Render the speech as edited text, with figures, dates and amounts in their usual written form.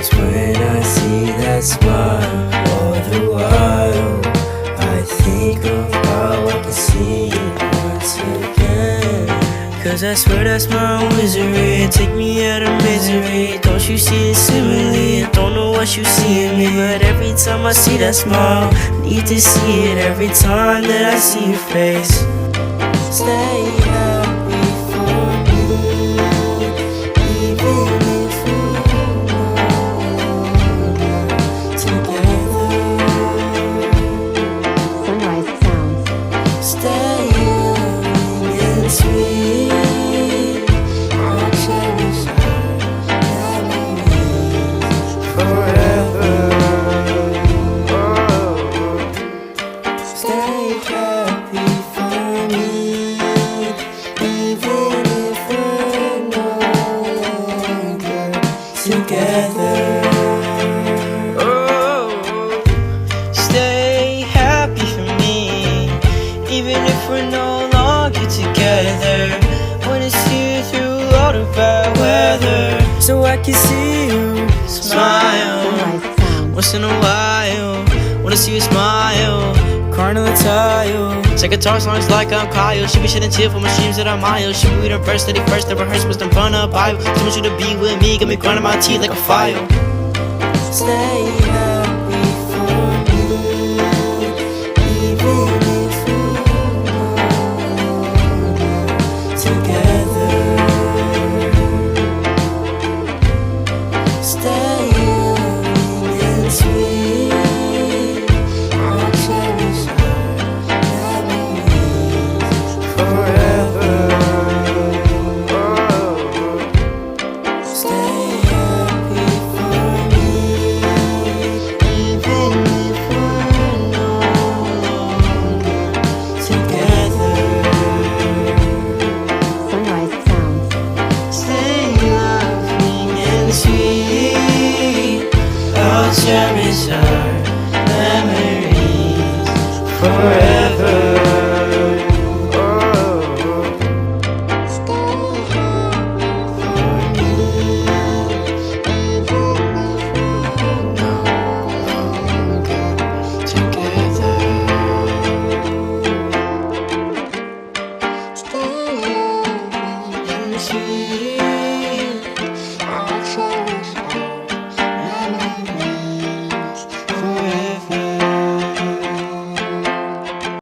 times when I see that smile. All the while I think of how I can see it once again. Cause I swear that smile misery, take me out of misery. Don't you see it similarly? I don't know what you see in me, but every time I see that smile, need to see it every time that I see your face. Stay happy for me, even if we're together. Sunrise sounds. Stay young and sweet. I'll cherish our memories forever. Stay happy for me, even if we're no longer together. Stay happy for me, even if we're no longer together. Wanna see you through all the bad weather, so I can see you smile Sunrise sounds. once in a while. Wanna see you smile, carnal tile. Say guitar songs like I'm Kyle. She be shedding tears for my streams that I'm miles. She be reading verse, steady first, never rehearse, must in front of Bible. Too much you to be with me, got me grinding my teeth like a file. Stay happy for me, even if we're together. Stay young and sweet. I'll cherish our memories forever. Stay happy for me, even if we're no longer together. Sunrise sounds. Stay loving and sweet. I'll cherish our memories forever. Stay happy for me, even if we're no longer together. Stay loving and sweet.